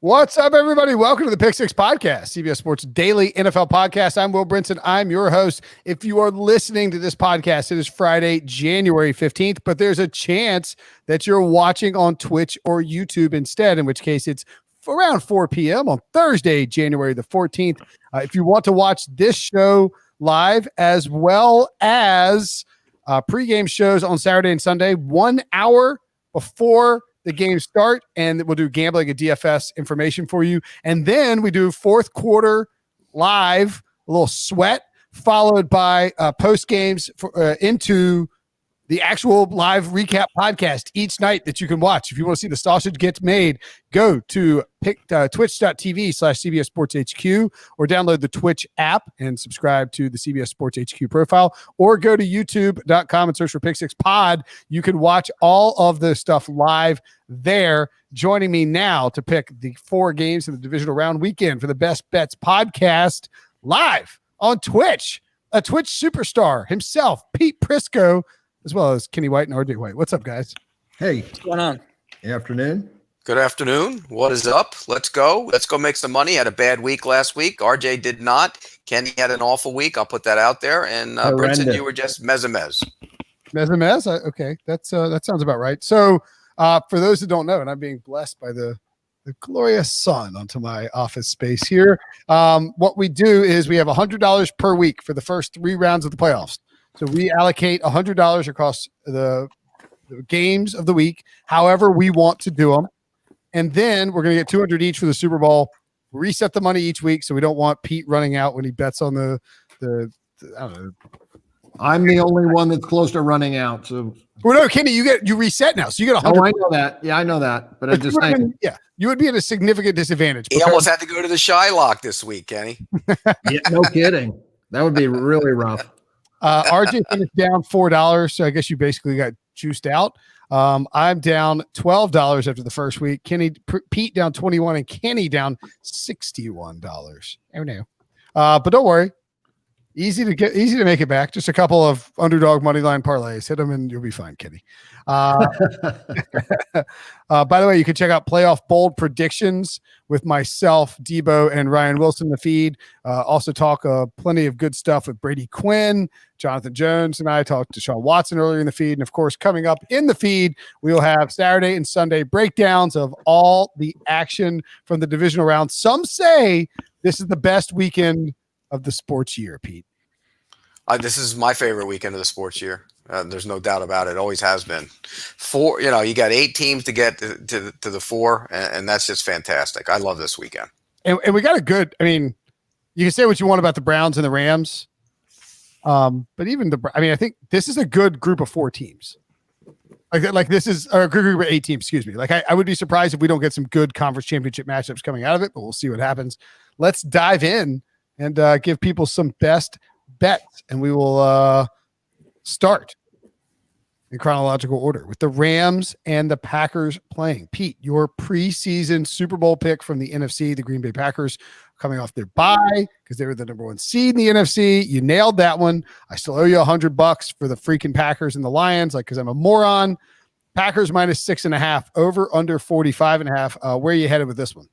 What's up, everybody? Welcome to the Pick Six Podcast, CBS Sports Daily NFL Podcast. I'm Will Brinson. I'm your host. If you are listening to this podcast, it is Friday, January 15th, but there's a chance that you're watching on Twitch or YouTube instead, in which case it's around 4 p.m. on Thursday, January the 14th. If you want to watch this show live as well as pregame shows on Saturday and Sunday, 1 hour before the games start, and we'll do gambling and DFS information for you. And then we do fourth quarter live, a little sweat, followed by post games into the actual live recap podcast each night that you can watch. If you want to see the sausage gets made, go to twitch.tv/CBS Sports HQ or download the Twitch app and subscribe to the CBS Sports HQ profile, or go to youtube.com and search for Pick Six Pod. You can watch all of the stuff live there. Joining me now to pick the 4 games in the divisional round weekend for the Best Bets podcast live on Twitch, a Twitch superstar himself, Pete Prisco, as well as Kenny White and RJ White. What's up, guys? Hey. What's going on? Afternoon. Good afternoon. What is up? Let's go. Let's go make some money. Had a bad week last week. RJ did not. Kenny had an awful week. I'll put that out there. And Brinson, you were just mez. Okay. That sounds about right. So for those that don't know, and I'm being blessed by the glorious sun onto my office space here, what we do is we have $100 per week for the first 3 rounds of the playoffs. So we allocate $100 across the games of the week, however we want to do them. And then we're going to get $200 each for the Super Bowl. Reset the money each week, so we don't want Pete running out when he bets on the I don't know. I'm the only one that's close to running out. So, well, no, Kenny, you reset now, so you get $100. Oh, I know that. Yeah, I know that. But I'm just saying. You would be at a significant disadvantage. He almost had to go to the Shylock this week, Kenny. Yeah, no kidding. That would be really rough. RJ finished down $4, so I guess you basically got juiced out. I'm down $12 after the first week. Pete down $21, and Kenny down $61. Oh no, but don't worry, easy to make it back. Just a couple of underdog money line parlays. Hit them, and you'll be fine, Kenny. By the way, you can check out Playoff Bold Predictions with myself, Debo, and Ryan Wilson in the feed. Also talk plenty of good stuff with Brady Quinn, Jonathan Jones, and I talked to Sean Watson earlier in the feed. And of course, coming up in the feed, we will have Saturday and Sunday breakdowns of all the action from the divisional round. Some say this is the best weekend of the sports year, Pete. This is my favorite weekend of the sports year. There's no doubt about it. Always has been. 4, you got 8 teams to get to the 4, and that's just fantastic. I love this weekend. And we got a good. I mean, you can say what you want about the Browns and the Rams, but even I think this is a good group of 4 teams. Like this is a good group of 8 teams. Excuse me. Like I would be surprised if we don't get some good conference championship matchups coming out of it, but we'll see what happens. Let's dive in and give people some best bets, and we will start in chronological order with the Rams and the Packers playing. Pete, your preseason Super Bowl pick from the NFC, the Green Bay Packers, coming off their bye because they were the number 1 seed in the NFC. You nailed that one. I still owe you $100 for the freaking Packers and the Lions, because I'm a moron. Packers minus 6.5, over under 45.5. Where are you headed with this one?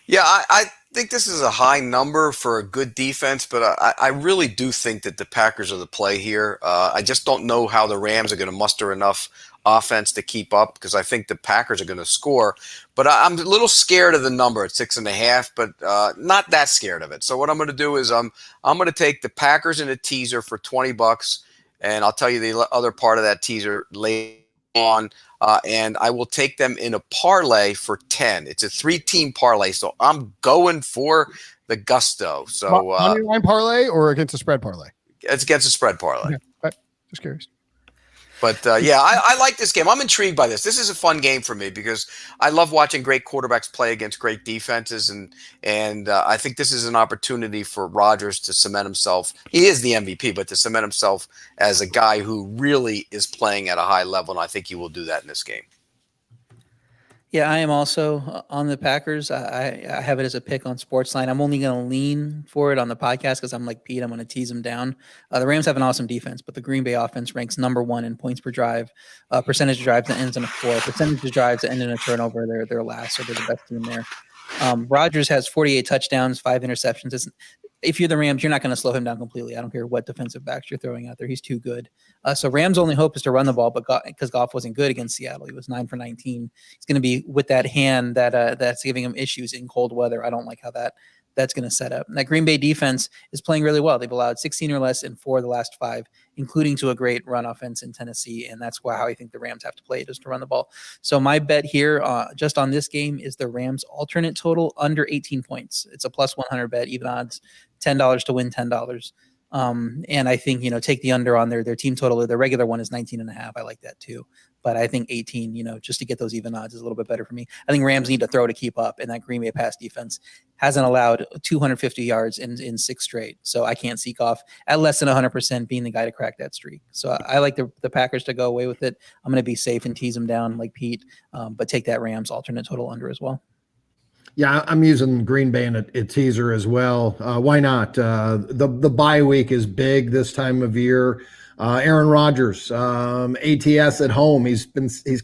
Yeah, I think this is a high number for a good defense, but I really do think that the Packers are the play here. I just don't know how the Rams are going to muster enough offense to keep up, because I think the Packers are going to score. But I'm a little scared of the number at 6.5, but not that scared of it. So what I'm going to do is I'm going to take the Packers in a teaser for $20, and I'll tell you the other part of that teaser later on. And I will take them in a parlay for 10. It's a 3-team parlay, so I'm going for the gusto. So money line parlay or against a spread parlay? It's against a spread parlay. Okay. Just curious. But I like this game. I'm intrigued by this. This is a fun game for me because I love watching great quarterbacks play against great defenses, and I think this is an opportunity for Rodgers to cement himself. He is the MVP, but to cement himself as a guy who really is playing at a high level, and I think he will do that in this game. Yeah, I am also on the Packers. I have it as a pick on Sportsline. I'm only going to lean for it on the podcast because I'm like Pete. I'm going to tease them down. The Rams have an awesome defense, but the Green Bay offense ranks number 1 in points per drive, percentage of drives that ends in a score, percentage of drives that end in a turnover. They're last, so they're the best team there. Rodgers has 48 touchdowns, 5 interceptions. If you're the Rams, you're not going to slow him down completely. I don't care what defensive backs you're throwing out there. He's too good. So Rams' only hope is to run the ball, but because Goff wasn't good against Seattle, he was 9 for 19. He's going to be with that hand that's giving him issues in cold weather. I don't like how that's going to set up. And that Green Bay defense is playing really well. They've allowed 16 or less in 4 of the last 5, including to a great run offense in Tennessee. And that's how I think the Rams have to play it, is to run the ball. So my bet here just on this game is the Rams alternate total under 18 points. It's a plus 100 bet, even odds, $10 to win $10. And I think, take the under on their team total. Their regular one is 19.5. I like that too. But I think 18, just to get those even odds is a little bit better for me. I think Rams need to throw to keep up, and that Green Bay pass defense hasn't allowed 250 yards in 6 straight. So I can't see Goff at less than 100% being the guy to crack that streak. So I like the Packers to go away with it. I'm going to be safe and tease them down like Pete, but take that Rams alternate total under as well. Yeah, I'm using Green Bay in a teaser as well. Why not? The bye week is big this time of year. Aaron Rodgers, ATS at home. He's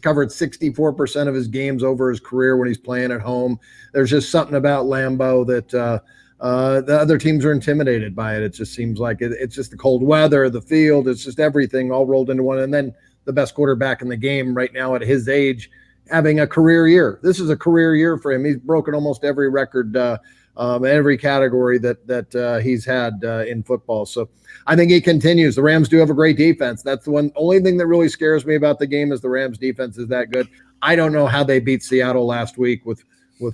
covered 64% of his games over his career when he's playing at home. There's just something about Lambeau that the other teams are intimidated by it. It just seems like it's just the cold weather, the field. It's just everything all rolled into one. And then the best quarterback in the game right now at his age, having a career year. This is a career year for him. He's broken almost every record, every category that he's had in football. So I think he continues. The Rams do have a great defense. That's the only thing that really scares me about the game is the Rams defense is that good. I don't know how they beat Seattle last week with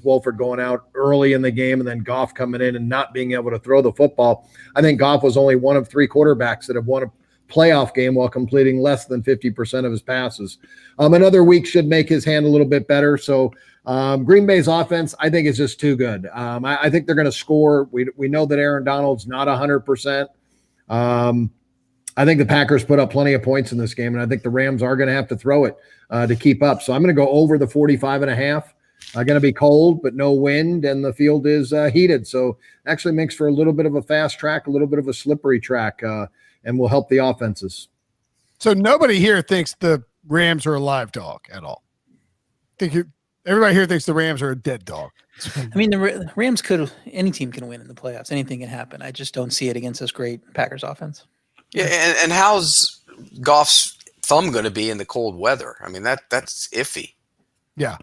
Wolford going out early in the game and then Goff coming in and not being able to throw the football. I think Goff was only one of 3 quarterbacks that have won a playoff game while completing less than 50% of his passes. Another week should make his hand a little bit better. So Green Bay's offense, I think, is just too good. I think they're going to score. We know that Aaron Donald's not 100%. I think the Packers put up plenty of points in this game, and I think the Rams are going to have to throw it to keep up. So I'm going to go over the 45.5. Going to be cold, but no wind, and the field is heated. So actually makes for a little bit of a fast track, a little bit of a slippery track, and will help the offenses. So nobody here thinks the Rams are a live dog at all. Everybody here thinks the Rams are a dead dog. I mean, the Rams any team can win in the playoffs. Anything can happen. I just don't see it against this great Packers offense. Yeah, and how's Goff's thumb going to be in the cold weather? I mean, that's iffy. Yeah.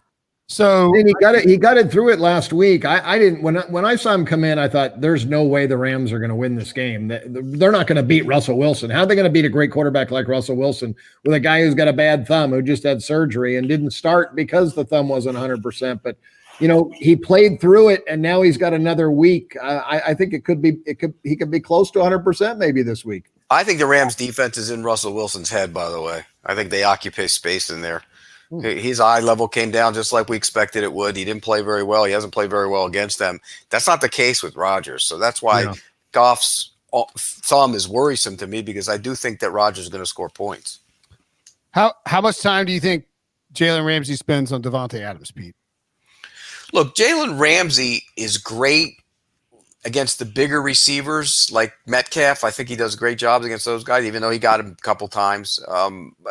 So and he got it through it last week. I didn't when I saw him come in, I thought there's no way the Rams are going to win this game. They're not going to beat Russell Wilson. How are they going to beat a great quarterback like Russell Wilson with a guy who's got a bad thumb who just had surgery and didn't start because the thumb wasn't 100%? But he played through it, and now he's got another week. I think he could be close to 100% maybe this week. I think the Rams defense is in Russell Wilson's head, by the way. I think they occupy space in there. His eye level came down just like we expected it would. He didn't play very well. He hasn't played very well against them. That's not the case with Rodgers. So that's why Goff's thumb is worrisome to me, because I do think that Rodgers is going to score points. How much time do you think Jalen Ramsey spends on Devontae Adams, Pete? Look, Jalen Ramsey is great against the bigger receivers like Metcalf. I think he does great jobs against those guys, even though he got him a couple times.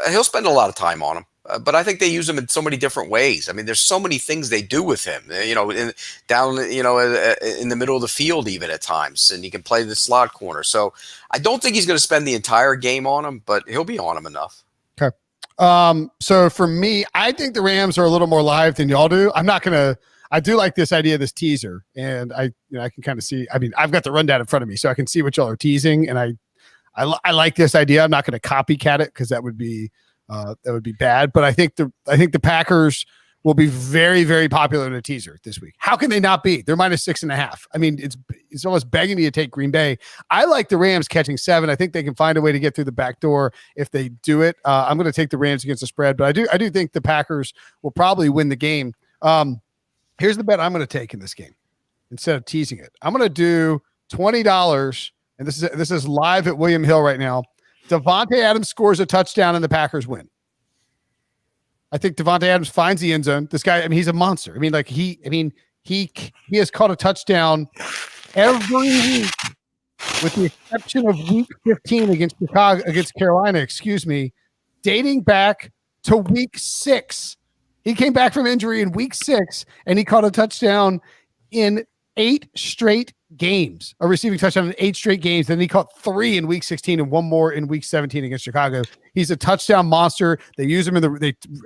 He'll spend a lot of time on him. But I think they use him in so many different ways. I mean, there's so many things they do with him, in the middle of the field even at times, and he can play the slot corner. So I don't think he's going to spend the entire game on him, but he'll be on him enough. Okay. So for me, I think the Rams are a little more live than y'all do. I do like this idea of this teaser, and I can kind of see, I mean, I've got the rundown in front of me, so I can see what y'all are teasing, and I like this idea. I'm not going to copycat it because that would be bad, but I think the Packers will be very, very popular in a teaser this week. How can they not be? They're -6.5. I mean, it's almost begging me to take Green Bay. I like the Rams catching 7. I think they can find a way to get through the back door if they do it. I'm going to take the Rams against the spread, but I do think the Packers will probably win the game. Here's the bet I'm going to take in this game instead of teasing it. I'm going to do $20, and this is live at William Hill right now. Devontae Adams scores a touchdown and the Packers win. I think Devontae Adams finds the end zone. This guy, I mean, he's a monster. I mean, like he has caught a touchdown every week, with the exception of week 15 against Carolina, dating back to week 6. He came back from injury in week 6 and he caught a touchdown in 8 straight games, a receiving touchdown in 8 straight games. Then he caught 3 in week 16 and 1 more in week 17 against Chicago. He's a touchdown monster. They use him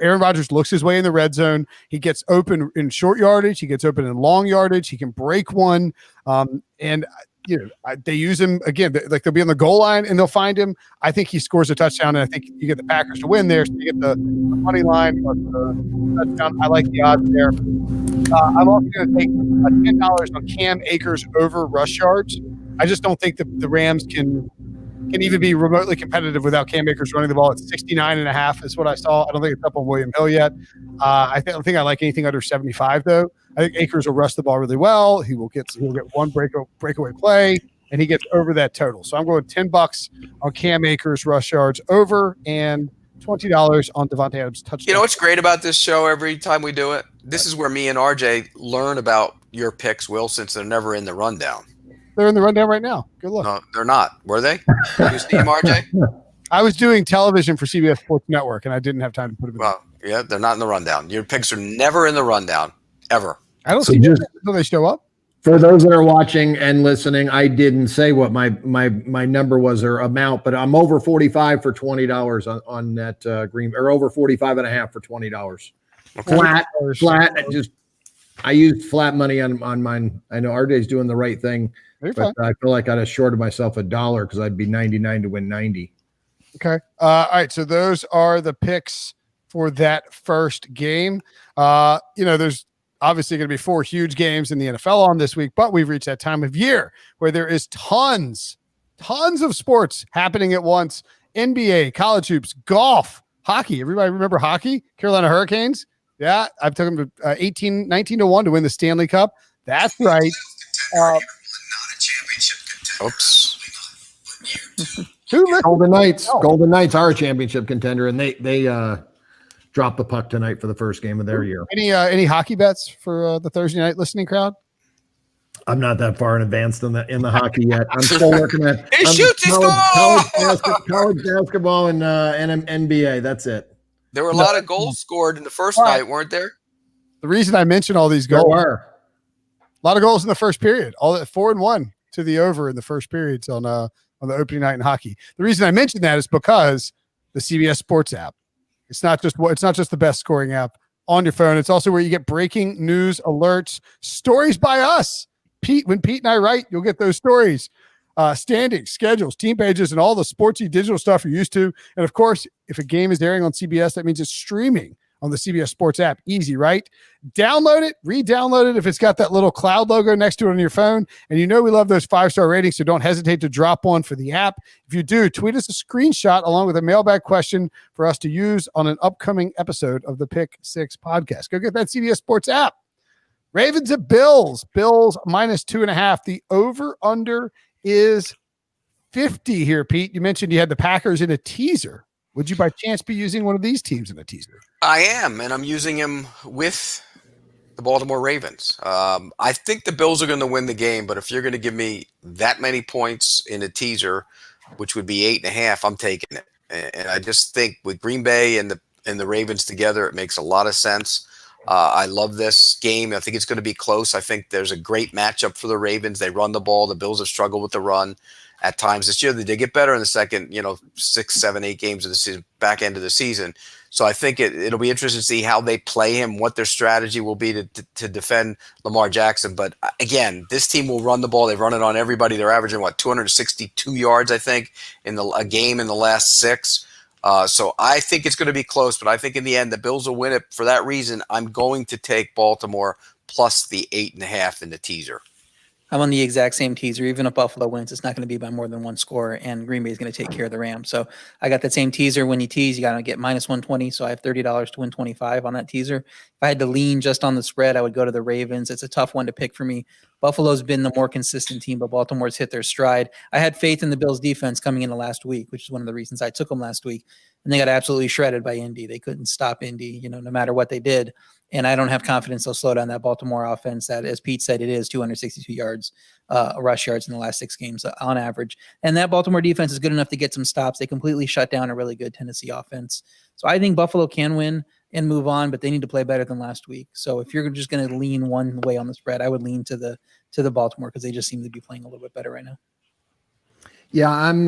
Aaron Rodgers looks his way in the red zone. He gets open in short yardage. He gets open in long yardage. He can break one. And they use him again. Like they'll be on the goal line and they'll find him. I think he scores a touchdown, and I think you get the Packers to win there. So you get the money line or the touchdown. I like the odds there. I'm also going to take $10 on Cam Akers over rush yards. I just don't think the Rams can even be remotely competitive without Cam Akers running the ball. It's 69.5 is what I saw. I don't think it's up on William Hill yet. I don't think I like anything under 75 though. I think Akers will rush the ball really well. He'll get one breakaway play, and he gets over that total. So I'm going $10 on Cam Akers rush yards over and $20 on Devontae Adams touchdown. You know what's great about this show every time we do it? This is where me and RJ learn about your picks, Will, since they're never in the rundown. They're in the rundown right now. Good luck. No, they're not. Were they? You see them, RJ? I was doing television for CBS Sports Network, and I didn't have time to put them in. Well, yeah, they're not in the rundown. Your picks are never in the rundown, ever. I don't see them until they show up. For those that are watching and listening, I didn't say what my number was or amount, but I'm over 45 for $20 on that green, or over 45.5 for $20. Okay. Flat. I used flat money on mine. I know RJ's doing the right thing, but I feel like I'd have shorted myself $1 because I'd be 99 to win 90. Okay. All right. So those are the picks for that first game. There's obviously going to be 4 huge games in the NFL on this week, but we've reached that time of year where there is tons of sports happening at once. NBA, college hoops, golf, hockey. Everybody remember hockey? Carolina Hurricanes. Yeah, I've taken them to 19 to 1 to win the Stanley Cup. That's right. Oops. Golden Knights. Golden Knights are a championship contender, and they dropped the puck tonight for the first game of their year. Any hockey bets for the Thursday night listening crowd? I'm not that far in advance in the hockey yet. I'm still working at college basketball and NBA. That's it. There were a lot of goals scored in the first night, weren't there? The reason I mentioned all these goals were a lot of goals in the first period. All that 4-1 to the over in the first periods on the opening night in hockey. The reason I mentioned that is because the CBS Sports app. It's not just the best scoring app on your phone. It's also where you get breaking news alerts, stories by us. When Pete and I write, you'll get those stories, standings, schedules, team pages, and all the sportsy digital stuff you're used to. And of course, if a game is airing on CBS, that means it's streaming on the CBS Sports app. Easy, right? Download it, re-download it if it's got that little cloud logo next to it on your phone. And we love those 5-star ratings, so don't hesitate to drop one for the app. If you do, tweet us a screenshot along with a mailbag question for us to use on an upcoming episode of the Pick 6 podcast. Go get that CBS Sports app. Ravens at Bills. Bills -2.5. The over-under is 50 here, Pete. You mentioned you had the Packers in a teaser. Would you by chance be using one of these teams in a teaser? I am, and I'm using him with the Baltimore Ravens. I think the Bills are going to win the game, but if you're going to give me that many points in a teaser, which would be 8.5, I'm taking it. And I just think with Green Bay and the Ravens together, it makes a lot of sense. I love this game. I think it's going to be close. I think there's a great matchup for the Ravens. They run the ball. The Bills have struggled with the run at times this year. They did get better in the second, 6, 7, 8 games of the season, back end of the season. So I think it'll be interesting to see how they play him, what their strategy will be to defend Lamar Jackson. But again, this team will run the ball. They've run it on everybody. They're averaging 262 yards, I think, in a game in the last 6. So I think it's going to be close, but I think in the end the Bills will win it. For that reason, I'm going to take Baltimore plus the 8.5 in the teaser. I'm on the exact same teaser. Even if Buffalo wins, it's not going to be by more than one score, and Green Bay is going to take care of the Rams. So I got that same teaser. When you tease, you got to get minus 120. So I have $30 to win 25 on that teaser. If I had to lean just on the spread, I would go to the Ravens. It's a tough one to pick for me. Buffalo's been the more consistent team, but Baltimore's hit their stride. I had faith in the Bills' defense coming into last week, which is one of the reasons I took them last week. And they got absolutely shredded by Indy. They couldn't stop Indy, no matter what they did. And I don't have confidence they'll slow down that Baltimore offense that, as Pete said, it is 262 yards, rush yards in the last 6 games on average. And that Baltimore defense is good enough to get some stops. They completely shut down a really good Tennessee offense. So I think Buffalo can win and move on, but they need to play better than last week. So if you're just going to lean one way on the spread, I would lean to the Baltimore because they just seem to be playing a little bit better right now. Yeah, I'm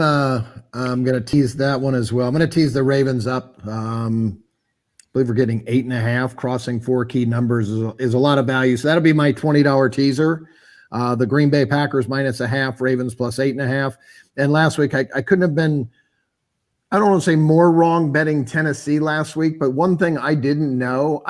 going to tease that one as well. I'm going to tease the Ravens up. I believe we're getting 8.5, crossing 4 key numbers is a lot of value. So that'll be my $20 teaser. The Green Bay Packers -0.5, Ravens plus 8.5. And last week I couldn't have been, I don't want to say more wrong betting Tennessee last week, but one thing I didn't know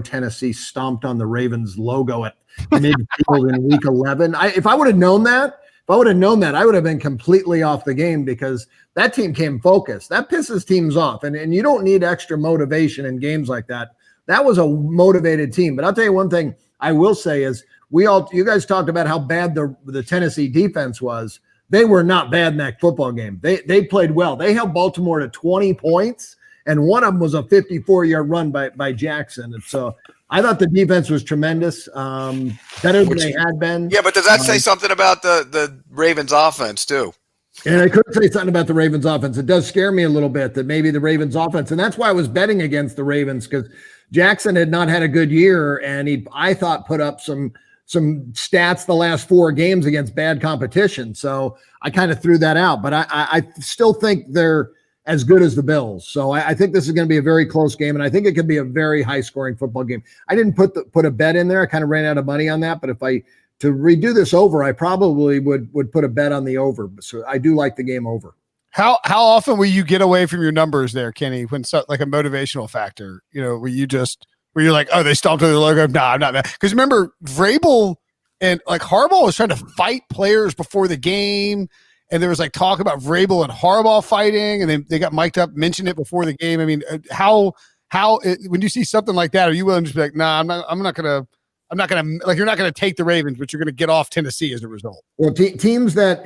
Tennessee stomped on the Ravens logo at midfield in week 11. If I would have known that, I would have been completely off the game because that team came focused. That pisses teams off. And you don't need extra motivation in games like that. That was a motivated team. But I'll tell you one thing I will say is you guys talked about how bad the Tennessee defense was. They were not bad in that football game. They played well. They held Baltimore to 20 points, and one of them was a 54-yard run by Jackson. And so I thought the defense was tremendous, better than they had been. Yeah, but does that say something about the Ravens offense too? And I could say something about the Ravens offense. It does scare me a little bit that maybe the Ravens offense, and that's why I was betting against the Ravens because Jackson had not had a good year, and I thought put up some stats the last 4 games against bad competition. So I kind of threw that out, but I still think they're as good as the Bills. So I think this is going to be a very close game, and I think it could be a very high-scoring football game. I didn't put a bet in there. I kind of ran out of money on that, but to redo this over, I probably would put a bet on the over. So I do like the game over. How often will you get away from your numbers there, Kenny, when like a motivational factor, where you're like, oh, they stomped on the logo? No, I'm not mad. Because remember, Vrabel and like Harbaugh was trying to fight players before the game. And there was like talk about Vrabel and Harbaugh fighting, and they got mic'd up, mentioned it before the game. I mean, when you see something like that, are you willing to be like, nah, I'm not gonna, like, you're not gonna take the Ravens, but you're gonna get off Tennessee as a result? Well, teams that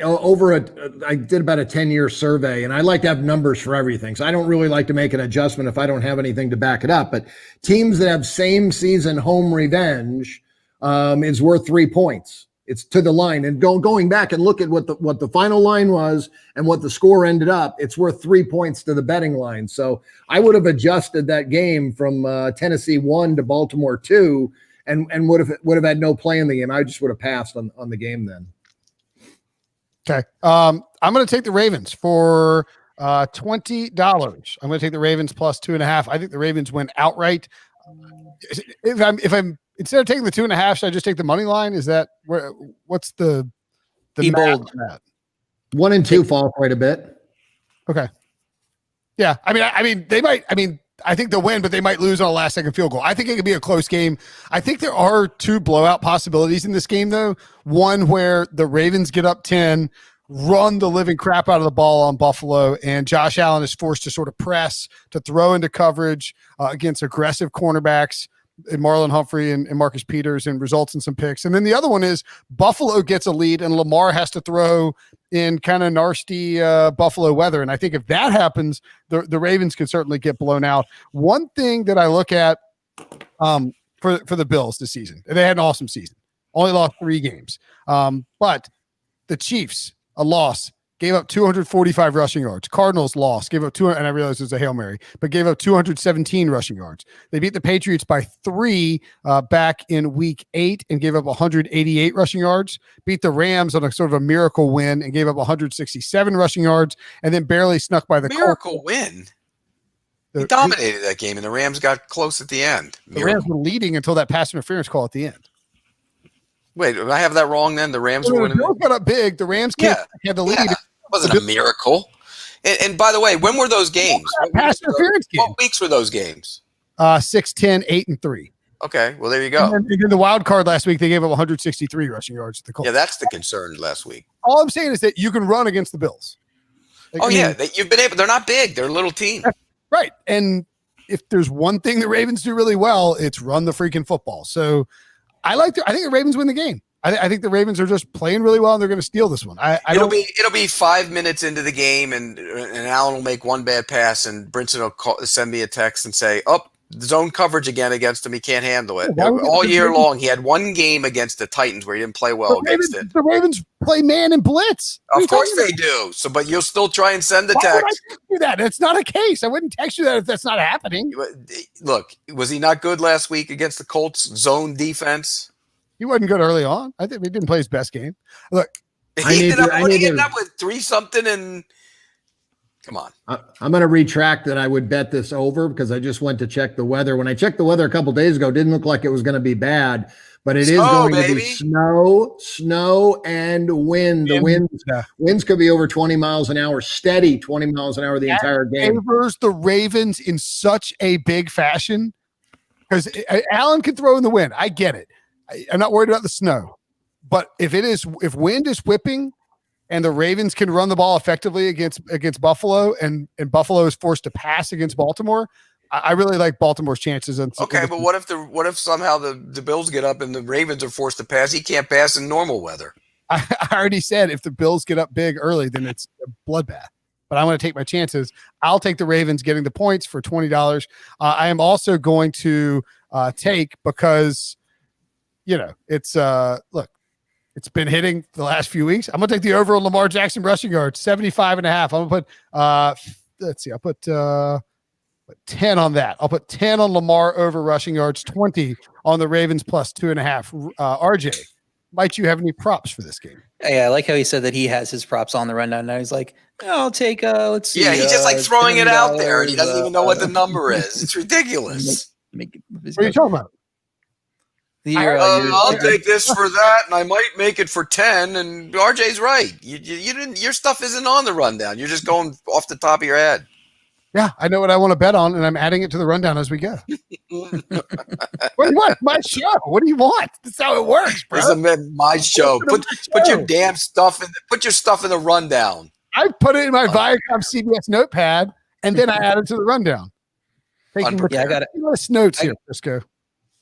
I did about a 10-year survey, and I like to have numbers for everything. So I don't really like to make an adjustment if I don't have anything to back it up. But teams that have same season home revenge is worth 3 points. It's to the line, and going back and look at what the final line was and what the score ended up. It's worth 3 points to the betting line. So I would have adjusted that game from Tennessee 1 to Baltimore 2, and would have had no play in the game. I just would have passed on the game then. Okay, I'm going to take the Ravens for $20. I'm going to take the Ravens plus 2.5. I think the Ravens win outright. If I'm instead of taking the 2.5, should I just take the money line? Is that what's the bold? 1 and 2 fall quite a bit. Okay. Yeah. I mean, they might. I mean, I think they'll win, but they might lose on a last-second field goal. I think it could be a close game. I think there are 2 blowout possibilities in this game, though. One where the Ravens get up 10, run the living crap out of the ball on Buffalo, and Josh Allen is forced to sort of press, to throw into coverage against aggressive cornerbacks, and Marlon Humphrey and Marcus Peters, and results in some picks. And then the other one is Buffalo gets a lead and Lamar has to throw in kind of nasty Buffalo weather. And I think if that happens, the Ravens can certainly get blown out. One thing that I look at for the Bills this season, they had an awesome season, only lost 3 games. But the Chiefs, a loss, gave up 245 rushing yards. Cardinals lost, gave up 200, and I realize it was a Hail Mary, but gave up 217 rushing yards. They beat the Patriots by 3 back in week 8 and gave up 188 rushing yards. Beat the Rams on a sort of a miracle win and gave up 167 rushing yards, and then barely snuck by the miracle win. He dominated that game, and the Rams got close at the end. The Rams were leading until that pass interference call at the end. Wait, did I have that wrong then? The Rams were winning? The Bills got up big. The Rams had the lead. Yeah. It wasn't a miracle. And by the way, when were those games? Pass interference game. What weeks were those games? 6, 10, 8, and 3. Okay, well there you go. And then the wild card last week, they gave up 163 rushing yards to the Colts. Yeah, that's the concern last week. All I'm saying is that you can run against the Bills. You've been able. They're not big. They're a little team. Right. And if there's one thing the Ravens do really well, it's run the freaking football. So I think the Ravens win the game. I think the Ravens are just playing really well, and they're going to steal this one. It'll be 5 minutes into the game, and Allen will make one bad pass, and Brinson will send me a text and say, zone coverage again against him. He can't handle it. All year long, he had one game against the Titans where he didn't play well against it. The Ravens play man and blitz. Of course they do. So, but you'll still try and send the text. Why would I text you that? It's not a case. I wouldn't text you that if that's not happening. Look, was he not good last week against the Colts zone defense? He wasn't good early on. I think he didn't play his best game. Look, he ended up with 3-something and. Come on. I'm going to retract that I would bet this over because I just went to check the weather. When I checked the weather a couple days ago, it didn't look like it was going to be bad, but it is going to be snow, and wind. The winds could be over 20 miles an hour, steady 20 miles an hour the entire game. Favors the Ravens in such a big fashion because Allen can throw in the wind. I get it. I'm not worried about the snow, but if wind is whipping, and the Ravens can run the ball effectively against Buffalo, and Buffalo is forced to pass against Baltimore, I really like Baltimore's chances. Okay, but what if somehow the Bills get up and the Ravens are forced to pass? He can't pass in normal weather. I already said if the Bills get up big early, then it's a bloodbath. But I'm going to take my chances. I'll take the Ravens getting the points for $20. I am also going to take because, it's look. It's been hitting the last few weeks. I'm going to take the over on Lamar Jackson rushing yards, 75.5. I'm going to put, let's see, I'll put 10 on that. I'll put 10 on Lamar over rushing yards, 20 on the Ravens plus 2.5. RJ, might you have any props for this game? Yeah, I like how he said that he has his props on the rundown. Now he's like, I'll take, let's see. Yeah, he's just like throwing it out there, and he doesn't even know what the number is. It's ridiculous. What are you talking about? I'll take this for that, and I might make it for 10. And RJ's right. You didn't. Your stuff isn't on the rundown. You're just going off the top of your head. Yeah, I know what I want to bet on, and I'm adding it to the rundown as we go. What? My show? What do you want? That's how it works, bro. This is my show. Put your damn stuff in. Put your stuff in the rundown. I put it in my Viacom CBS notepad, and then I add it to the rundown. I got it. Notes here, Prisco.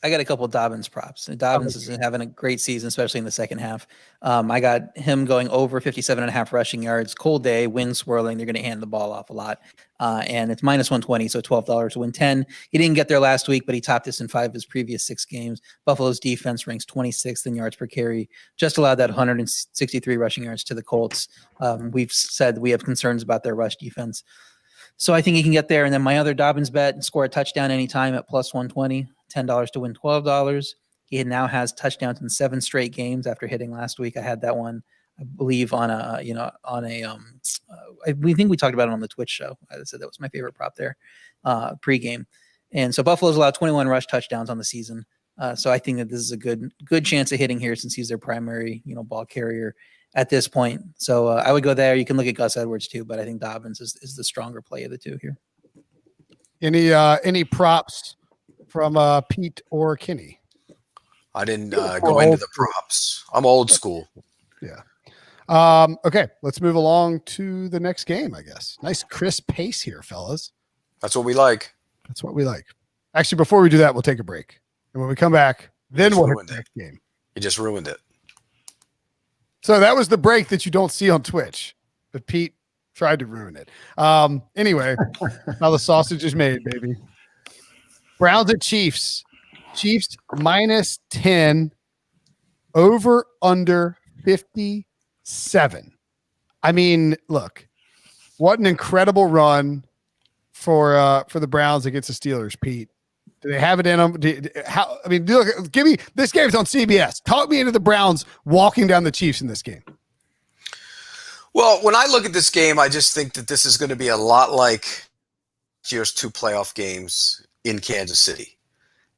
I got a couple of Dobbins props. Dobbins is having a great season, especially in the second half. I got him going over 57.5 rushing yards. Cold day, wind swirling. They're going to hand the ball off a lot. And it's minus 120, so $12 to win 10. He didn't get there last week, but he topped this in 5 of his previous 6 games. Buffalo's defense ranks 26th in yards per carry. Just allowed that 163 rushing yards to the Colts. We've said we have concerns about their rush defense. So I think he can get there. And then my other Dobbins bet, score a touchdown anytime at plus 120. $10 to win $12. He now has touchdowns in 7 straight games after hitting last week. I had that one, I believe, we think we talked about it on the Twitch show. I said that was my favorite prop there, pregame. And so Buffalo's allowed 21 rush touchdowns on the season. So I think that this is a good chance of hitting here since he's their primary, ball carrier at this point. So I would go there. You can look at Gus Edwards too, but I think Dobbins is the stronger play of the two here. Any props from Pete or Kenny? I didn't go into the props. I'm old school. Yeah. Okay, let's move along to the next game, I guess. Nice crisp pace here, fellas. That's what we like. That's what we like. Actually, before we do that, we'll take a break. And when we come back, then we'll hit the next game. You just ruined it. So that was the break that you don't see on Twitch. But Pete tried to ruin it. Anyway, now the sausage is made, baby. Browns at Chiefs. Chiefs minus 10. Over under 57. I mean, look, what an incredible run for the Browns against the Steelers, Pete. Do they have it in them? Look, give me this game's on CBS. Talk me into the Browns walking down the Chiefs in this game. Well, when I look at this game, I just think that this is going to be a lot like last year's 2 playoff games in Kansas City.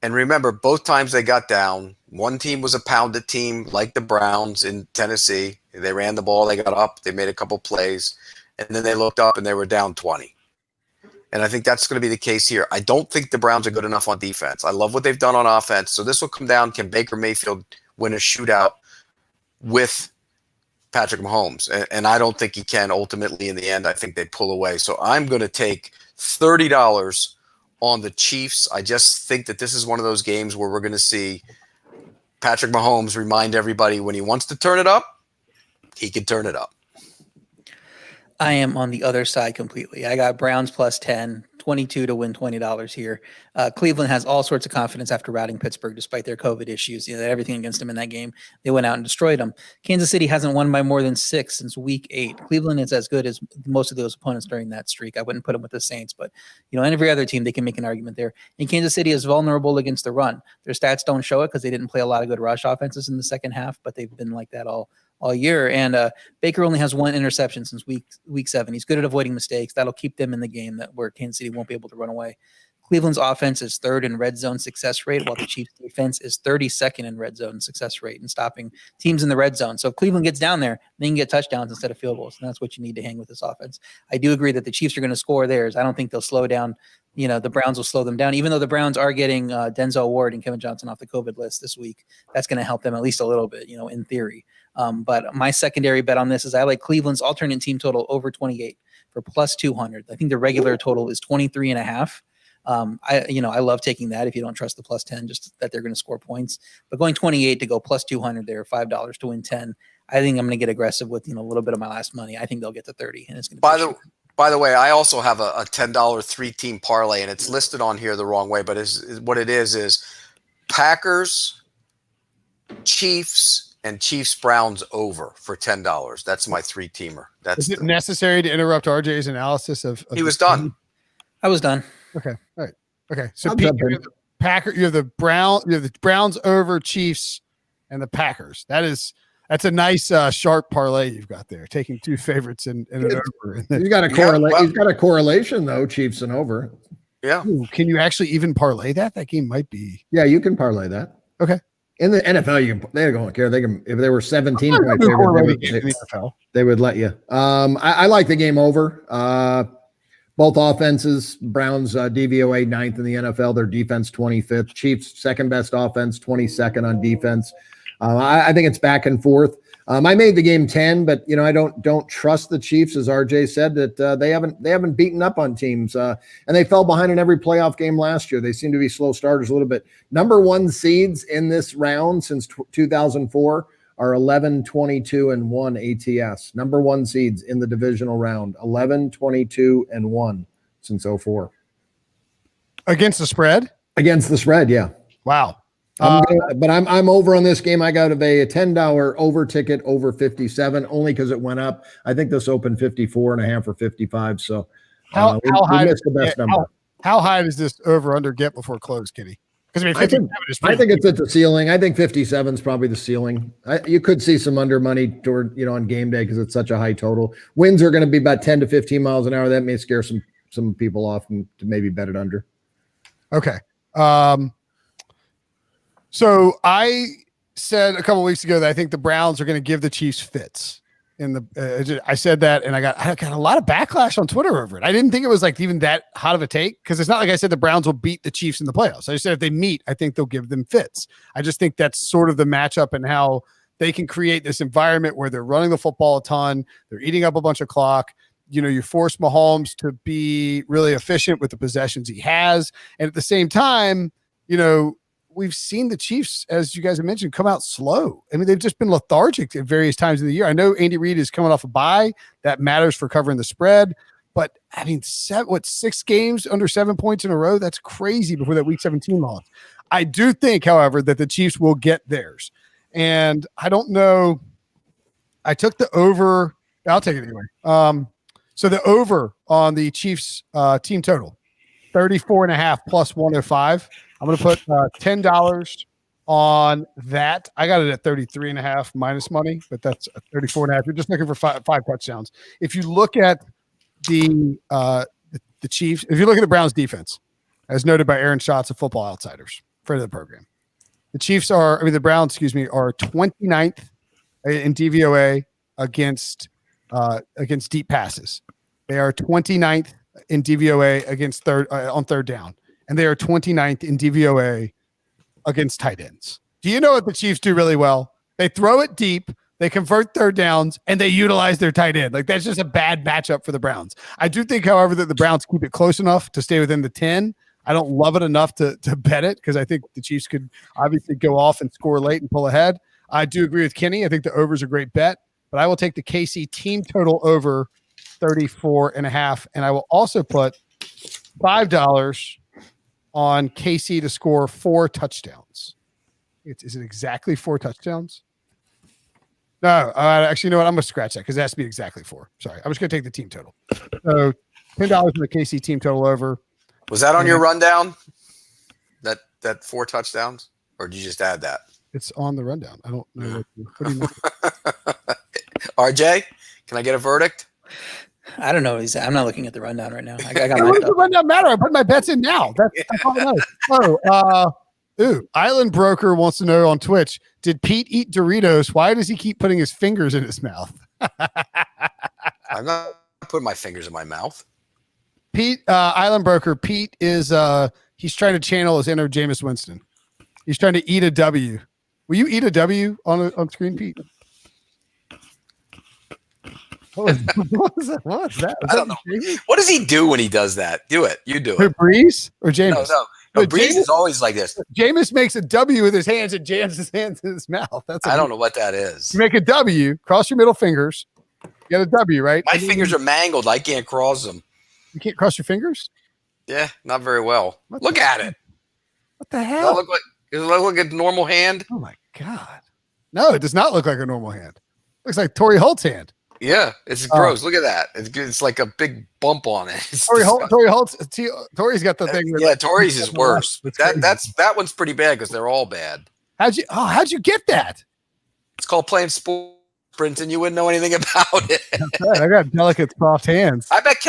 And remember, both times they got down, one team was a pounded team like the Browns in Tennessee. They ran the ball, they got up, they made a couple plays, and then they looked up and they were down 20. And I think that's going to be the case here. I don't think the Browns are good enough on defense. I love what they've done on offense. So this will come down, can Baker Mayfield win a shootout with Patrick Mahomes? And I don't think he can ultimately in the end. I think they pull away. So I'm going to take $30 on the Chiefs. I just think that this is one of those games where we're going to see Patrick Mahomes remind everybody when he wants to turn it up, he can turn it up. I am on the other side completely. I got Browns plus 10, 22 to win $20 here. Cleveland has all sorts of confidence after routing Pittsburgh, despite their COVID issues. They had everything against them in that game. They went out and destroyed them. Kansas City hasn't won by more than 6 since week 8. Cleveland is as good as most of those opponents during that streak. I wouldn't put them with the Saints, but and every other team, they can make an argument there. And Kansas City is vulnerable against the run. Their stats don't show it because they didn't play a lot of good rush offenses in the second half, but they've been like that all year. And Baker only has 1 interception since week 7. He's good at avoiding mistakes. That'll keep them in the game where Kansas City won't be able to run away. Cleveland's offense is 3rd in red zone success rate, while the Chiefs' defense is 32nd in red zone success rate and stopping teams in the red zone. So if Cleveland gets down there, they can get touchdowns instead of field goals. And that's what you need to hang with this offense. I do agree that the Chiefs are going to score theirs. I don't think they'll slow down. The Browns will slow them down, even though the Browns are getting Denzel Ward and Kevin Johnson off the COVID list this week. That's going to help them at least a little bit, in theory. But my secondary bet on this is I like Cleveland's alternate team total over 28 for plus 200. I think the regular total is 23.5. I love taking that if you don't trust the plus 10, just that they're going to score points. But going 28 to go plus 200 there, $5 to win 10. I think I'm going to get aggressive with a little bit of my last money. I think they'll get to 30, and it's going to be By the way, I also have a $10 3-team parlay, and it's listed on here the wrong way, but what it is Packers, Chiefs, and Chiefs-Browns over for $10. That's my 3-teamer. Is it necessary to interrupt RJ's analysis of he was done. I was done. Okay. All right. Okay. So Pete, you have the Browns over Chiefs and the Packers. That's a nice sharp parlay you've got there, taking 2 favorites and an over. He's got a correlation. He's got a correlation though, Chiefs and over. Yeah. Ooh, can you actually even parlay that? That game might be. Yeah, you can parlay that. Okay. In the NFL, they don't care. They can, if they were 17 point favorite, they would let you. I like the game over. Both offenses, Browns DVOA 9th in the NFL, their defense 25th. Chiefs second best offense, 22nd on defense. I think it's back and forth. I made the game 10, but I don't trust the Chiefs, as RJ said, that they haven't beaten up on teams, and they fell behind in every playoff game last year. They seem to be slow starters a little bit. Number 1 seeds in this round since 2004 are 11, 22, and 1 ATS. Number 1 seeds in the divisional round, 11, 22, and 1 since 04. Against the spread? Against the spread, yeah. Wow. I'm over on this game. I got a $10 over ticket over 57 only because it went up. I think this opened 54.5 or 55. So how high missed the best number. How high does this over under get before close, Kitty? Because I think it's at the ceiling. I think 57 is probably the ceiling. You could see some under money toward on game day because it's such a high total. Winds are going to be about 10 to 15 miles an hour. That may scare some people off and to maybe bet it under. Okay. So I said a couple of weeks ago that I think the Browns are going to give the Chiefs fits. I said that, and I got a lot of backlash on Twitter over it. I didn't think it was even that hot of a take because it's not like I said the Browns will beat the Chiefs in the playoffs. I just said if they meet, I think they'll give them fits. I just think that's sort of the matchup and how they can create this environment where they're running the football a ton, they're eating up a bunch of clock. You force Mahomes to be really efficient with the possessions he has, and at the same time, we've seen the Chiefs, as you guys have mentioned, come out slow. I mean, they've just been lethargic at various times of the year. I know Andy Reid is coming off a bye. That matters for covering the spread. But, I mean, 6 games under 7 points in a row? That's crazy before that Week 17 loss. I do think, however, that the Chiefs will get theirs. And I don't know. I took the over. I'll take it anyway. So the over on the Chiefs team total, 34.5 plus 105. I'm going to put $10 on that. I got it at 33.5 minus money, but that's 34.5. You're just looking for five touchdowns. If you look at the Chiefs, if you look at the Browns defense, as noted by Aaron Schatz of Football Outsiders, friend of the program, the Browns, are 29th in DVOA against deep passes. They are 29th in DVOA against on third down, and they are 29th in DVOA against tight ends. Do you know what the Chiefs do really well? They throw it deep, they convert third downs, and they utilize their tight end. Like, that's just a bad matchup for the Browns. I do think, however, that the Browns keep it close enough to stay within the 10. I don't love it enough to bet it because I think the Chiefs could obviously go off and score late and pull ahead. I do agree with Kenny. I think the over is a great bet, but I will take the KC team total over 34.5, and I will also put $5 on KC to score 4 touchdowns. Is it exactly 4 touchdowns? No, actually, you know what? I'm going to scratch that because it has to be exactly 4. Sorry. I'm just going to take the team total. So $10 on the KC team total over. Was that on your rundown? That 4 touchdowns? Or did you just add that? It's on the rundown. I don't know. What do you mean? RJ, can I get a verdict? I don't know. I'm not looking at the rundown right now. I got What does the rundown matter? I put my bets in now. That's all I know. Island Broker wants to know on Twitch, did Pete eat Doritos? Why does he keep putting his fingers in his mouth? I'm not putting my fingers in my mouth. Pete, Island Broker, Pete is he's trying to channel his inner Jameis Winston. He's trying to eat a W. Will you eat a W on screen, Pete? What was that? I don't know. What does he do when he does that? Do it. You do it. Breeze or Jameis? No, Breeze is always like this. Jameis makes a W with his hands and jams his hands in his mouth. I don't know what that is. You make a W, cross your middle fingers. You got a W, right? My fingers are mangled. I can't cross them. You can't cross your fingers? Yeah, not very well. Look at it. What the hell? Does it look like a normal hand? Oh, my God. No, it does not look like a normal hand. Looks like Torrey Holt's hand. Yeah, it's gross. Look at that. It's like a big bump on it. Torrey's got the thing. Yeah, Torrey's is worse. That one's pretty bad because they're all bad. How'd you get that? It's called playing sports, Brinson. You wouldn't know anything about it. Right. I got delicate, soft hands. I bet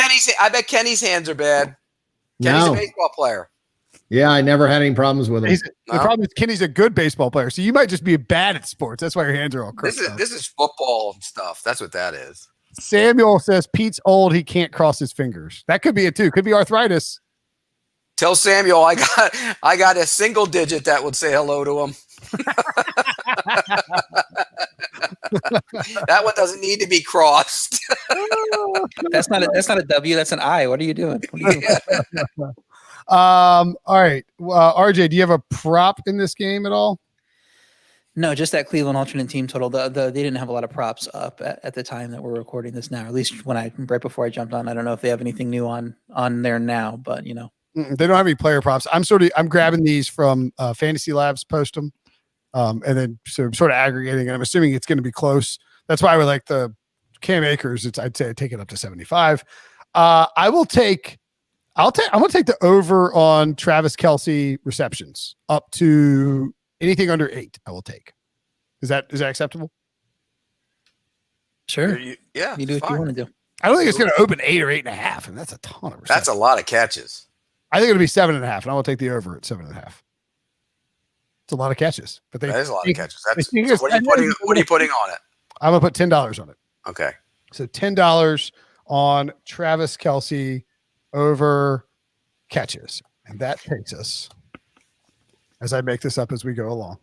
Kenny's hands are bad. Kenny's a baseball player. Yeah, I never had any problems with him. The problem is Kenny's a good baseball player, so you might just be bad at sports. That's why your hands are all crooked. This is football and stuff. That's what that is. Samuel says Pete's old. He can't cross his fingers. That could be it too. Could be arthritis. Tell Samuel I got a single digit that would say hello to him. That one doesn't need to be crossed. That's not a W. That's an I. What are you doing? All right. RJ, do you have a prop in this game at all? No, just that Cleveland alternate team total. They didn't have a lot of props up at the time that we're recording this now, or at least right before I jumped on. I don't know if they have anything new on there now, but you know. They don't have any player props. I'm grabbing these from Fantasy Labs, post them. And then I'm sort of aggregating, and I'm assuming it's going to be close. That's why I would like the Cam Akers. I'd say take it up to 75. I'm going to take the over on Travis Kelce receptions up to anything under 8. I will take. Is that acceptable? Sure. You do what you want to do. I don't think it's going to open 8 or 8.5, and that's a ton of receptions. That's a lot of catches. I think it'll be 7.5, and I will take the over at 7.5. It's a lot of catches, but that is a lot of catches. What are you putting on it? I'm gonna put $10 on it. Okay. So $10 on Travis Kelce over catches, and that takes us, as I make this up as we go along.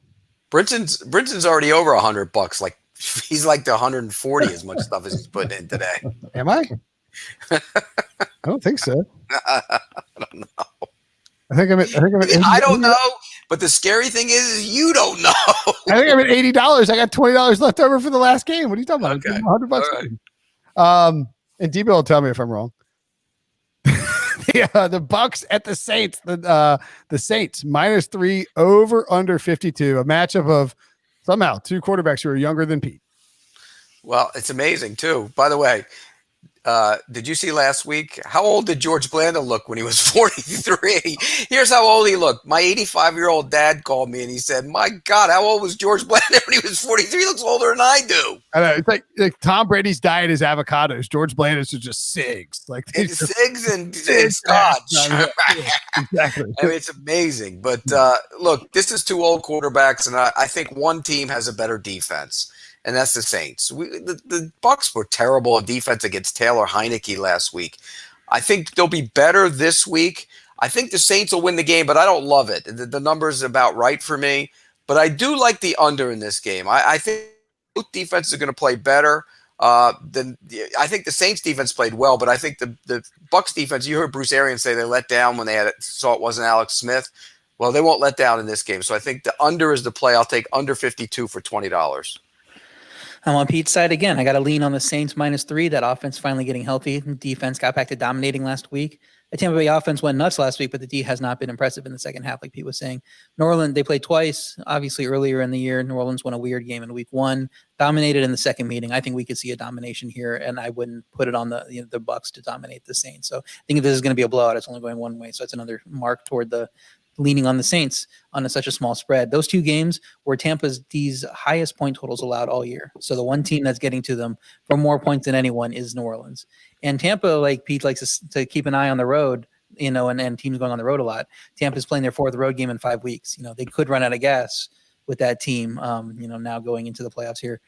Brinson's already over $100. Like he's like the 140 as much stuff as he's putting in today. Am I? I don't think so. I don't know. I don't know. But the scary thing is you don't know. I think I'm at $80. I got $20 left over for the last game. What are you talking about? Okay. $100. Right. And Debo will tell me if I'm wrong. The Bucks at the Saints. The Saints -3 over under 52. A matchup of somehow 2 quarterbacks who are younger than Pete. Well, it's amazing too. By the way, did you see last week? How old did George Blanda look when he was 43? Here's how old he looked. My 85-year-old dad called me and he said, "My God, how old was George Blanda when he was 43? He looks older than I do." I know. It's like Tom Brady's diet is avocados. George Blanda's is just cigs. Like cigs and scotch. Exactly. I mean, it's amazing. But look, this is 2 old quarterbacks, and I think one team has a better defense. And that's the Saints. The Bucs were terrible on defense against Taylor Heineke last week. I think they'll be better this week. I think the Saints will win the game, but I don't love it. The number's about right for me. But I do like the under in this game. I think both defenses are going to play better. I think the Saints defense played well, but I think the Bucs defense, you heard Bruce Arians say they let down when they saw it wasn't Alex Smith. Well, they won't let down in this game. So I think the under is the play. I'll take under 52 for $20. I'm on Pete's side again. I got to lean on the Saints -3. That offense finally getting healthy. Defense got back to dominating last week. The Tampa Bay offense went nuts last week, but the D has not been impressive in the second half, like Pete was saying. New Orleans, they played twice, obviously earlier in the year. New Orleans won a weird game in week 1, dominated in the second meeting. I think we could see a domination here, and I wouldn't put it on the Bucs to dominate the Saints. So I think if this is going to be a blowout, it's only going one way. So that's another mark toward the leaning on the Saints on such a small spread. Those two games were Tampa's D's highest point totals allowed all year. So the one team that's getting to them for more points than anyone is New Orleans. And Tampa, like Pete likes to keep an eye on the road, and teams going on the road a lot. Tampa's playing their 4th road game in 5 weeks. They could run out of gas with that team, now going into the playoffs here,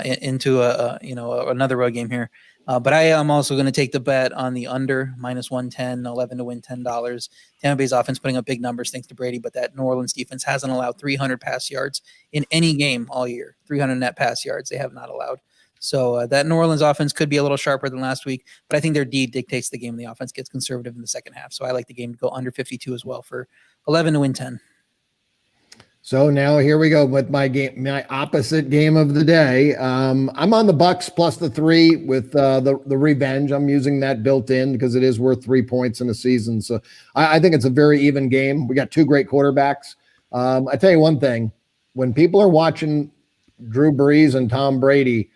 into another road game here. But I am also going to take the bet on the under -110, 11 to win $10. Tampa Bay's offense putting up big numbers thanks to Brady, but that New Orleans defense hasn't allowed 300 pass yards in any game all year. 300 net pass yards they have not allowed. So that New Orleans offense could be a little sharper than last week, but I think their D dictates the game. The offense gets conservative in the second half. So I like the game to go under 52 as well for 11 to win 10. So now here we go with my opposite game of the day. I'm on the Bucs plus the 3 with the revenge. I'm using that built in because it is worth 3 points in a season. So I think it's a very even game. We got 2 great quarterbacks. I tell you one thing, when people are watching Drew Brees and Tom Brady,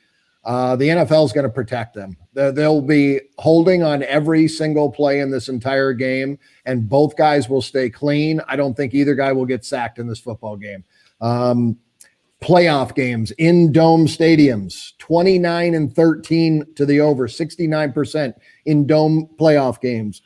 the NFL is going to protect them. They'll be holding on every single play in this entire game, and both guys will stay clean. I don't think either guy will get sacked in this football game. Playoff games in dome stadiums, 29-13 to the over, 69% in dome playoff games.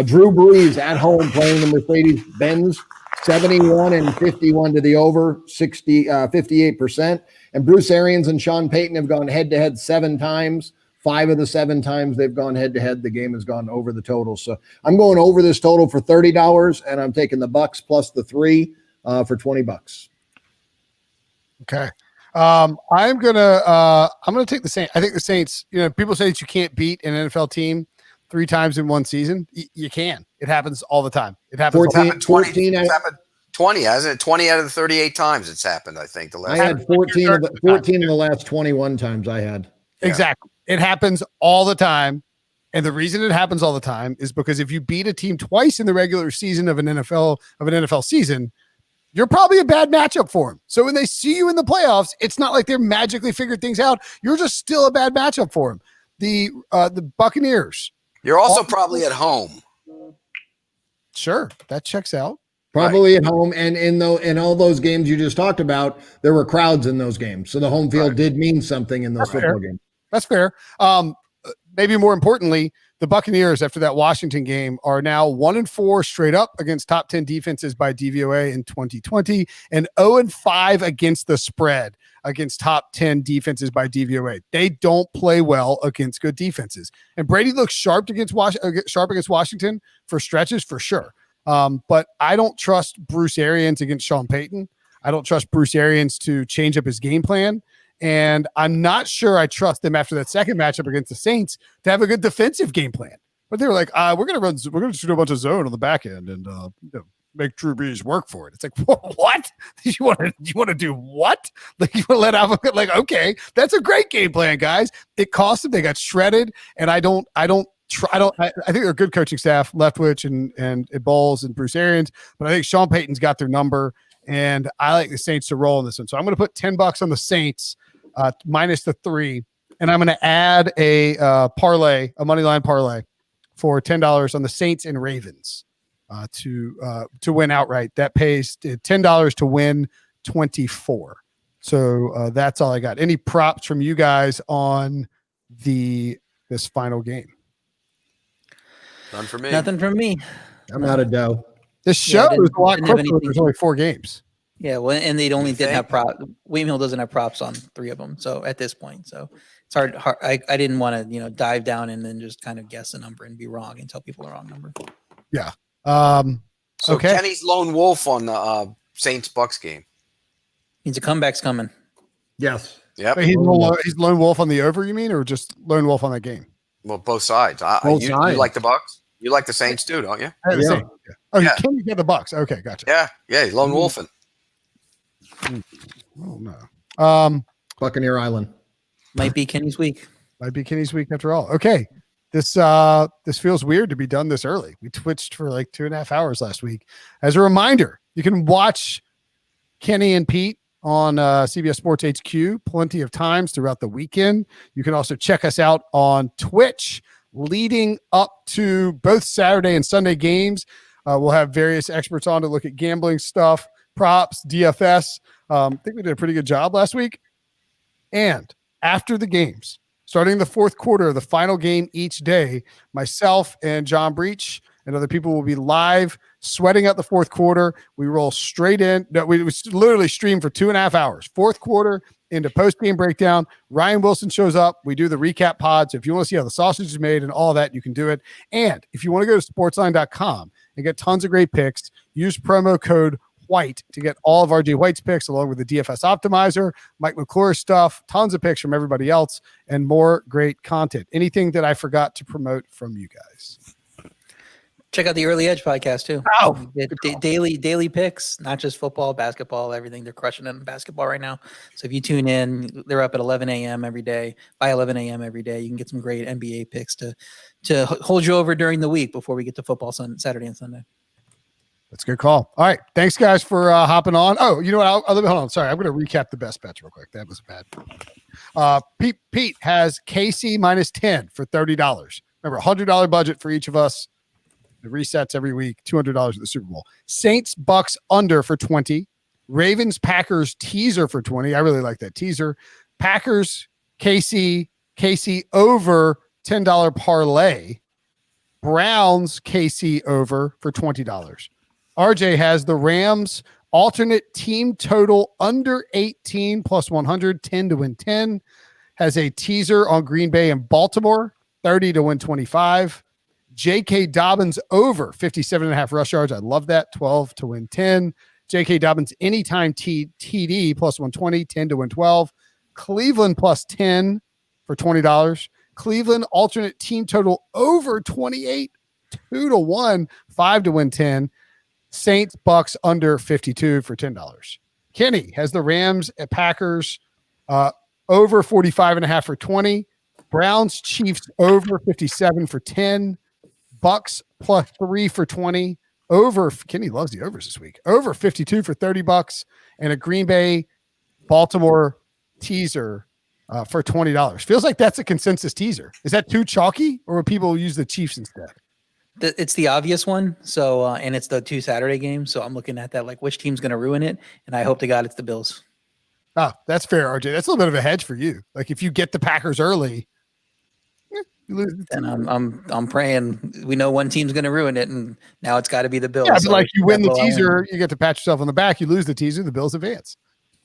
Drew Brees at home playing the Mercedes-Benz, 71-51 to the over, 58%. And Bruce Arians and Sean Payton have gone head-to-head 7 times. 5 of the 7 times they've gone head-to-head, the game has gone over the total. So I'm going over this total for $30, and I'm taking the Bucs plus the 3 for $20. Okay. I'm gonna take the Saints. I think the Saints, people say that you can't beat an NFL team 3 times in one season. You can. It happens all the time. It happens 14 20, hasn't it? 20 out of the 38 times it's happened, I think. I had 14 of the last 21 times I had. Yeah. Exactly. It happens all the time. And the reason it happens all the time is because if you beat a team twice in the regular season of an NFL season, you're probably a bad matchup for them. So when they see you in the playoffs, it's not like they're magically figured things out. You're just still a bad matchup for them. The Buccaneers. You're also probably at home. Sure, that checks out. Probably at home, and in all those games you just talked about, there were crowds in those games, so the home field did mean something in those football games. That's fair. Maybe more importantly, the Buccaneers after that Washington game are now 1-4 straight up against top 10 defenses by DVOA in 2020, and 0-5 against the spread against top 10 defenses by DVOA. They don't play well against good defenses, and Brady looks sharp against Washington for stretches for sure. But I don't trust Bruce Arians against Sean Payton. I don't trust Bruce Arians to change up his game plan. And I'm not sure I trust them after that second matchup against the Saints to have a good defensive game plan. But they were like, we're going to shoot a bunch of zone on the back end and make Drew Brees work for it. It's like, what? You want to do what? Like, you want to let out, like, okay, that's a great game plan, guys. It cost them. They got shredded. And I think they're a good coaching staff, Leftwich and Bowles and Bruce Arians, but I think Sean Payton's got their number, and I like the Saints to roll in this one. So I'm going to put $10 on the Saints minus the 3, and I'm going to add a money line parlay for $10 on the Saints and Ravens to win outright. That pays $10 to win 24. So that's all I got. Any props from you guys on this final game? None for me. Nothing from me. I'm out of dough. This show is a lot quicker. There's only 4 games. Yeah, well, and they only You didn't have think? prop. William Hill doesn't have props on 3 of them. So at this point, so it's hard. I didn't want to dive down and then just kind of guess a number and be wrong and tell people the wrong number. Yeah. So Okay. Kenny's lone wolf on the Saints Bucks game. Means a comeback's coming. Yes. Yep. But he's lone wolf on the over, you mean, or just lone wolf on that game? Well, both sides. Both You sides. like the Bucks? You like the Saints too, don't you? I had the Yeah. same. Yeah. Oh, Yeah. he can get the Bucks. Okay, gotcha. Yeah, he's lone wolfing. Oh no. Buccaneer Island. Might be Kenny's week. Might be Kenny's week after all. Okay. This feels weird to be done this early. We twitched for like 2.5 hours last week. As a reminder, you can watch Kenny and Pete on CBS Sports HQ plenty of times throughout the weekend. You can also check us out on Twitch leading up to both Saturday and Sunday games. We'll have various experts on to look at gambling stuff, props, DFS. I think we did a pretty good job last week. And after the games, starting the fourth quarter of the final game each day, myself and John Breach and other people will be live sweating out the fourth quarter. We roll straight in. No, we literally stream for 2.5 hours. Fourth quarter into post-game breakdown. Ryan Wilson shows up. We do the recap pod. So if you want to see how the sausage is made and all that, you can do it. And if you want to go to sportsline.com and get tons of great picks, use promo code White to get all of RJ White's picks along with the DFS optimizer, Mike McClure stuff, tons of picks from everybody else, and more great content. Anything that I forgot to promote from you guys? Check out the Early Edge podcast too. Oh, daily picks, not just football, basketball, everything. They're crushing it in basketball right now. So if you tune in, they're up at 11 a.m. every day. By 11 a.m. every day, you can get some great NBA picks to hold you over during the week before we get to football Saturday and Sunday. That's a good call. All right. Thanks, guys, for hopping on. Oh, you know what? Hold on. Sorry. I'm going to recap the best bets real quick. That was bad. Pete has KC minus 10 for $30. Remember, $100 budget for each of us. It resets every week. $200 at the Super Bowl. Saints Bucks under for 20. Ravens Packers teaser for 20. I really like that teaser. Packers KC over $10 parlay. Browns KC over for $20. RJ has the Rams alternate team total under 18 plus 100, 10 to win 10. Has a teaser on Green Bay and Baltimore, 30 to win 25. J.K. Dobbins over 57.5 rush yards. I love that. 12 to win 10. J.K. Dobbins anytime TD plus 120, 10 to win 12. Cleveland plus 10 for $20. Cleveland alternate team total over 28, 2 to 1, 5 to win 10. Saints Bucks under 52 for $10. Kenny has the Rams at Packers over 45.5 for 20. Browns Chiefs over 57 for 10. Bucks plus 3 for 20. Over, Kenny loves the overs this week. Over 52 for $30, and a Green Bay Baltimore teaser for $20. Feels like that's a consensus teaser. Is that too chalky, or will people use the Chiefs instead? It's the obvious one. So, and it's the 2 Saturday games. So I'm looking at that, like which team's going to ruin it. And I hope to God it's the Bills. Oh, that's fair, RJ. That's a little bit of a hedge for you. Like if you get the Packers early, you lose. And I'm praying we know one team's going to ruin it. And now it's got to be the Bills. Yeah, but so like you win the that's all I teaser, you get to pat yourself on the back. You lose the teaser, the Bills advance.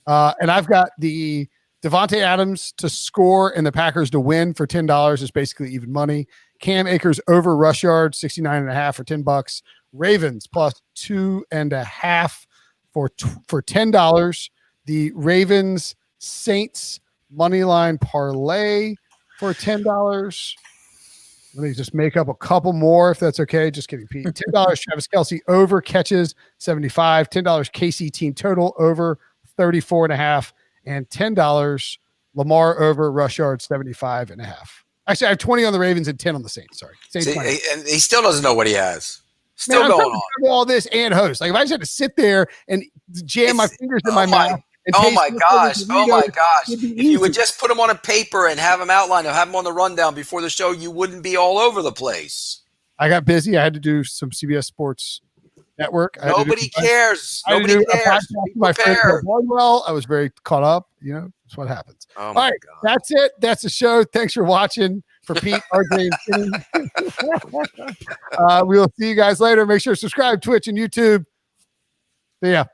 And I've got the Devontae Adams to score and the Packers to win for $10 is basically even money. Cam Akers over rush yards, 69.5 for $10. Ravens plus 2.5 for $10. The Ravens Saints money line parlay for $10. Let me just make up a couple more if that's okay. Just kidding, Pete. $10 Travis Kelce over catches 75. $10 KC team total over 34.5, and $10 Lamar over rush yards 75.5. Actually, I have 20 on the Ravens and 10 on the Saints. Sorry. Saints. See, and he still doesn't know what he has. Still Man, going I'm trying to do all this and host. Like if I just had to sit there and jam my fingers in my mouth. Oh my gosh. If you would just put them on a paper and have them outlined or have them on the rundown before the show, you wouldn't be all over the place. I got busy. I had to do some CBS Sports Network. Nobody cares. Nobody cares. My friend Barnwell. I was very caught up. You know, that's what happens. Oh all my right. God. That's it. That's the show. Thanks for watching. For Pete, RJ, and Kenny. We will see you guys later. Make sure to subscribe, Twitch and YouTube. See ya.